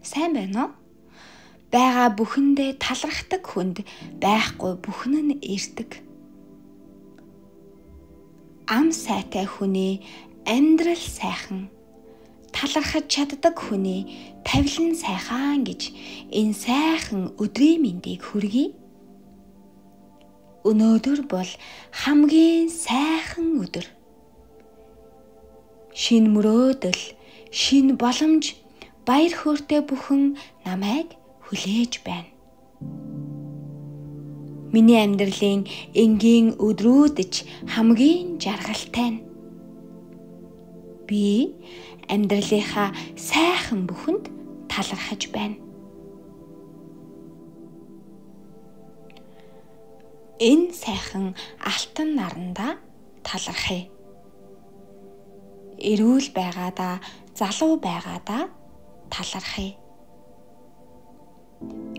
Сайн байна уу? Бага бүхэндээ талархдаг хүнд байхгүй бүхэн нь ирдэг. Ам сайтай хүний амьдрал сайхан, талархаж чаддаг хүний тавилан сайхан гэж энэ сайхан өдрийн мэндийг хүргэе. Өнөөдөр бол хамгийн сайхан өдөр. Шинэ мөрөөдөл, шинэ боломж, баяр хөөртэй бүхэн намайг хүлээж байна. Миний амьдралын энгийн өдрүүд ч хамгийн жаргалтай нь. Би амьдралынхаа сайхан бүхэнд талархаж байна. Энэ сайхан алтан наранда талархъя. Эрүүл байгаадаа, залуу байгаадаа талархъя.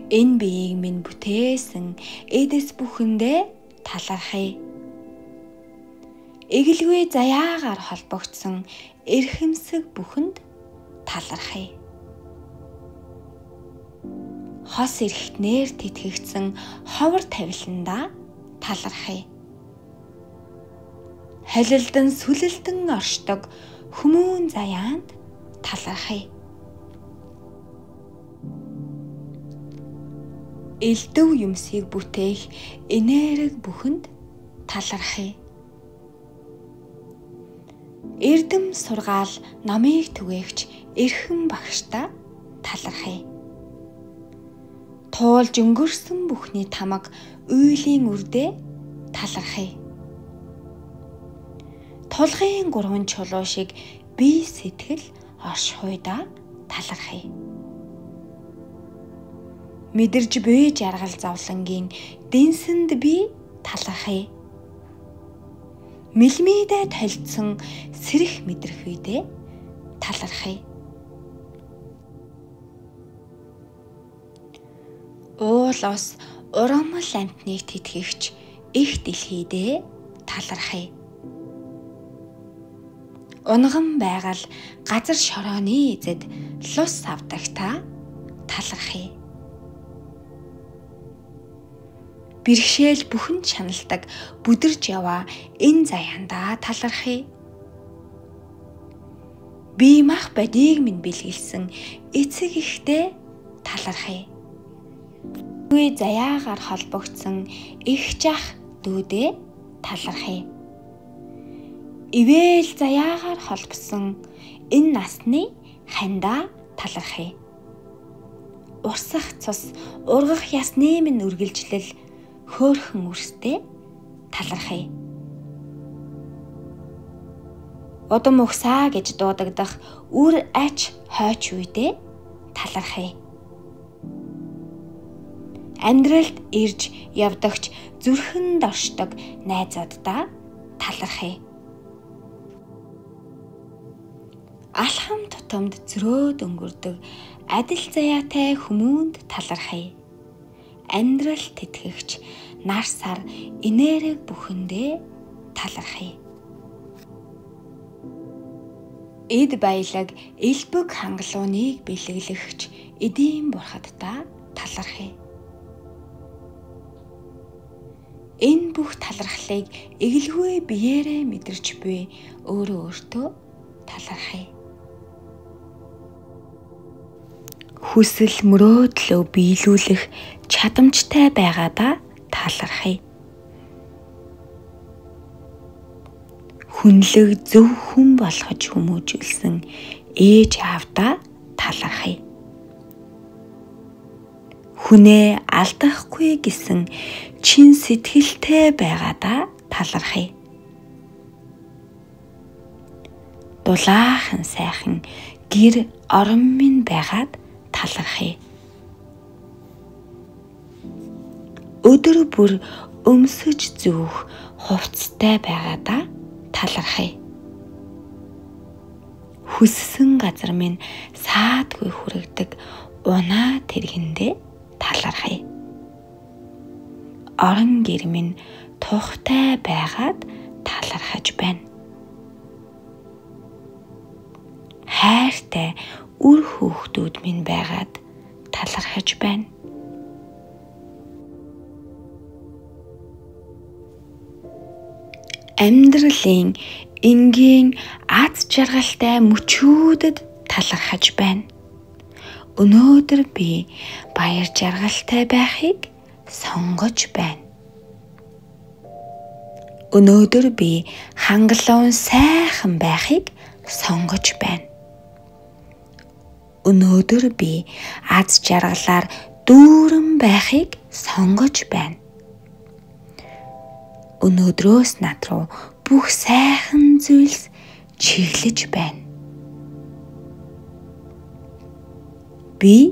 Энэ биеийг минь бүтээсэн эдэс бүхэндээ талархъя. Эгэлгүй заяагаар холбогдсон эрхэмсэг бүхэнд талархъя. Хос эрхтнээр тэтгэгдсэн ховор тавиландаа талархъя. Холилдон сүлэлдэн оршдог хүмүүн заяанд талархъя. Элдв юмсыг бүтээх энерги бүхэнд талархъя. Эрдэм сургаал номыг түгээгч эрхэм багштаа талархъя. Туулж өнгөрсөн бүхний тамга үйлийн үрдээ талархъя. Тулгын 3 чулуу шиг бие сэтгэл оршихуйдаа талархъя. Мэдэрж буй жаргал зовлонгийн дэнсэнд би талархъя. Мэлмидэ толдсон сэрэх мэдрэх үедээ талархъя. Уул ус урамл амтныг тэтгэгч их дэлхийдээ талархъя. Унган байгаль газар шорооны эзэд лус авдагтаа талархъя. Бэрхшээл бүхэнд шаналдаг бүдэрж яваа энэ заяандаа талархъя. Би мах бодийг минь бэлгэлсэн эцэг ихтэй талархъя. Үе заяагаар холбогдсон их жах дүүдээ талархъя. Ивэл заяагаар холбосон энэ насны хандаа талархъя. Урсах цус, ургах ясны минь үргэлжлэл хөөрхөн үрстэй талархъя. Удам угсаа гэж дуудагдах үр ач хойч үедээ талархъя. Амьдралд ирж явдагч зүрхэнд оршдог найзуудаа талархъя. Алхам тутамд зөрөөд өнгөрдөг адил заяатай хүмүүнд талархъя. Амьдрал тэтгэгч нар сар энерги бүхэндээ талархъя. Эд баялаг элбэг хангалууныг бэлэглэгч эдийн бурхадтаа талархъя. Энэ бүх талархлыг эгэлгүй биеэрээ мэдэрч буй өөртөө талархъя. Хүсэл мөрөөдлөө биелүүлэх чадамжтай байгаадаа талархъя. Хүнлэг зөв хүн болгож хүмүүжүүлсэн ээж аавдаа талархъя. Хүнээ алдахгүй гэсэн чин сэтгэлтэй байгаадаа талархъя. Дулаахан сайхан гэр орон минь байгаад талархъя. Өдөр бүр өмсөж зүүх хувцастай байгаадаа талархъя. Хүссэн газар минь саадгүй хүрэгдэг унаа тэргэндээ талархъя. Орон гэр минь тухтай байгаад талархаж байна. Хайртай үр хүүхдүүд минь байгаад талархаж байна. Амьдралын энгийн аз жаргалтай мөчүүдэд талархаж байна. Өнөөдөр би баяр жаргалтай байхыг сонгож байна. Өнөөдөр би хангалуун сайхан байхыг сонгож байна. Өнөөдөр би аз жаргалаар дүүрэн байхыг сонгож байна. Өнөөдрөөс над руу бүх сайхан зүйлс чиглэж байна. Би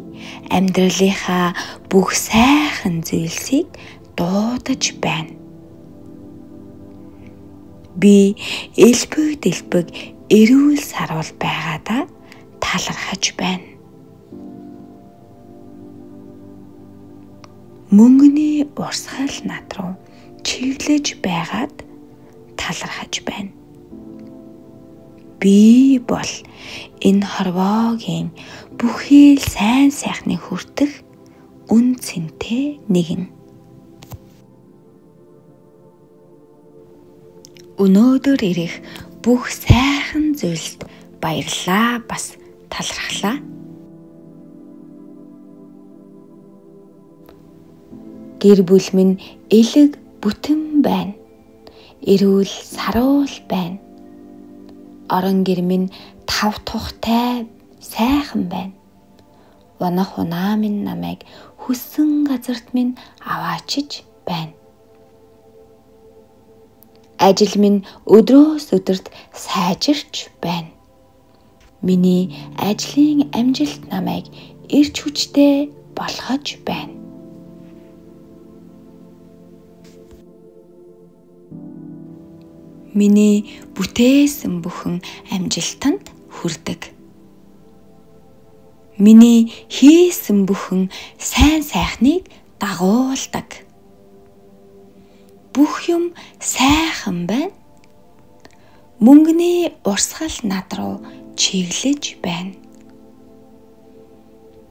амьдралынхаа бүх сайхан зүйлсийг дуудаж байна. Би элбэг дэлбэг эрүүл сарвал байгаадаа талархаж байна. Мөнгөний урсгал над руу чиглэж байгаад талархаж байна. Би бол энэ хорвоогийн бүхий л сайн сайхныг хүртэх үн цэнтэй нэгэн. Өнөөдөр ирэх бүх сайхан зүйлд баярлалаа, бас талархлаа. Гэр бүл минь элэг бүтэн байна. Эрүүл саруул байна. Орон гэр минь тав тухтай сайхан байна. Унах унаа минь намайг хүссэн газарт минь аваачиж байна. Ажил минь өдрөөс өдөрт сайжирч байна. Миний ажлын амжилт намайг эрч хүчтэй болгож байна. Миний бүтээсэн бүхэн амжилтанд хүрдэг. Миний хийсэн бүхэн сайн сайхныг дагуулдаг. Бүх юм сайхан байна. Мөнгөний урсгал над руу чиглэж байна.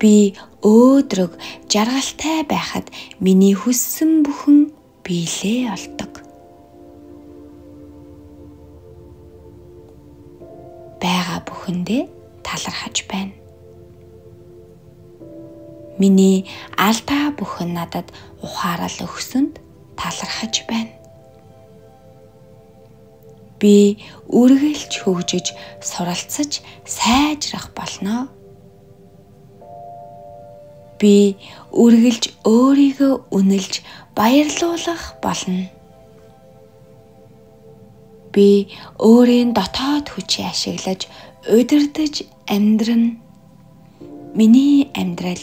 Би өөдрөг жаргалтай байхад миний хүссэн бүхэн биелээ олдог. Бага бүхэндээ талархаж байна. Миний алдаа бүхэн надад ухаарал өгсөнд талархаж байна. Би үргэлж хөгжиж, суралцаж, сайжрах болно. Би үргэлж өөрийгөө үнэлж, баярлуулах болно. Би өөрийн дотоод хүчийг ашиглаж, удирдах амьдран. Миний амьдрал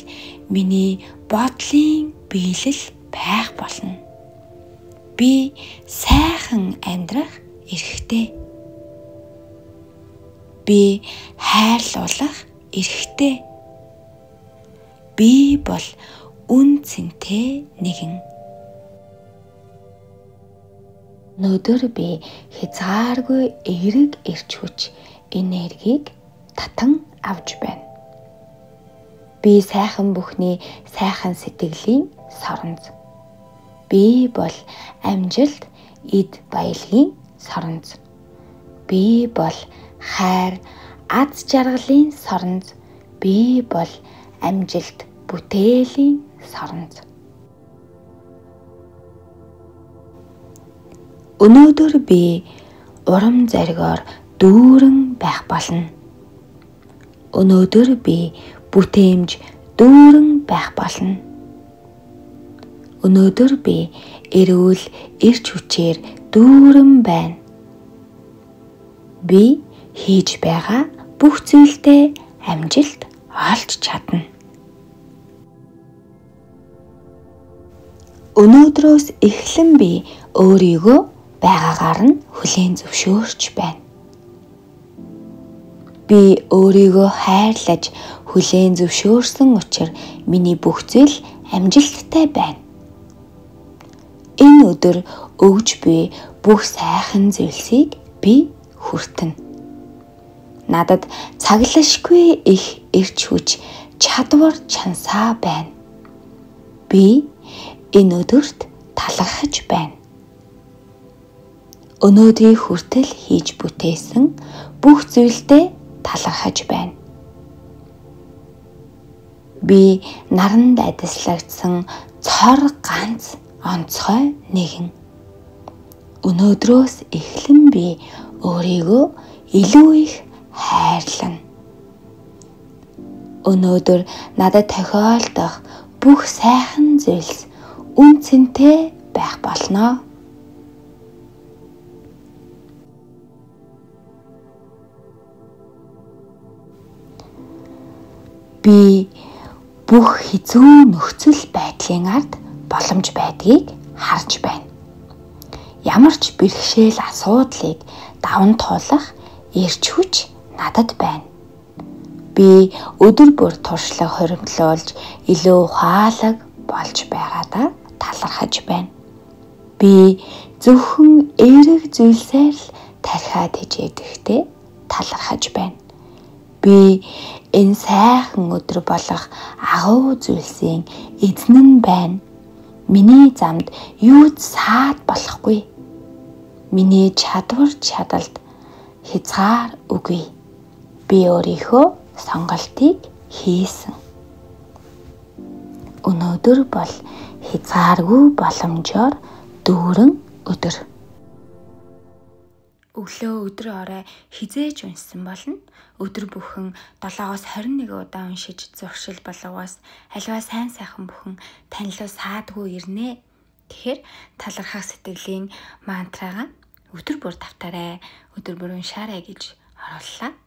миний бодлын биелэл байх болно. Би сайхан амьдрах эрхтэй. Би хайрлуулах эрхтэй. Би бол үн цэнтэй нэгэн. Өнөөдөр би хязгааргүй эерэг эрч хүч, энергийг татан авч байна. Би сайхан бүхний сайхан сэтгэлийн соронз. Би бол амжилт, эд баялагын соронз. Би бол хайр, аз жаргалын соронз. Би бол амжилт, бүтээлийн соронз. Өнөөдөр би урам зоригоор дүүрэн байх болно. Өнөөдөр би бүтээмж дүүрэн байх болно. Өнөөдөр би эрүүл эрч хүчээр дүүрэн байна. Би хийж байгаа бүх зүйлдээ амжилт олж чадна. Өнөөдрөөс эхлэн би өөрийгөө байгаагаар нь хүлээн зөвшөөрч байна. Би өөрийгөө хайрлаж хүлээн зөвшөөрсөн учраас миний бүх зүйл амжилттай байна. Энэ өдөр өгж буй бүх сайхан зүйлсийг би хүртэнэ. Надад цаглашгүй их эрч хүч, чадвар чансаа байна. Би энэ өдөрт талархаж байна. Өнөөдрийн хүртэл хийж бүтээсэн бүх зүйлдээ талархаж байна. Би наранд адислагдсан цор ганц онцгой нэгэн. Өнөөдрөөс эхлэн би өөрийгөө илүү их хайрлана. Өнөөдөр надад тохиолдох бүх сайхан зүйлс үн цэнтэй байх болно. Би бүх хэцүү нөхцөл байдлын ард боломж байдгийг харж байна. Ямар ч бэрхшээл асуудлыг даван туулах эрч хүч надад байна. Би өдөр бүр туршлага хоримтлуулж илүү ухаалаг болж байгаадаа талархаж байна. Би зөвхөн эерэг зүйлсээр л тархиад хичээдэхдээ талархаж байна. Би энэ сайхан өдөр болох агуу зүйлсийн эзэн нь байна. Миний замд юу ч саад болохгүй. Миний чадвар чадалд хязгаар үгүй. Би өөрийнхөө сонголтыг хийсэн. Өнөөдөр бол хязгааргүй боломжоор дүүрэн өдөр. Өглөө өдөр орой хизээж уншсан болно. Өдөр бүхэн 7-21 удаа уншиж зуршил болгоос аливаа сайн сайхан бүхэн танилуу саадгүй ирнэ. Тэгэхээр талархах сэтгэлийн мантрагаа өдөр бүр давтаарай. Өдөр бүр уншаарай гэж орууллаа.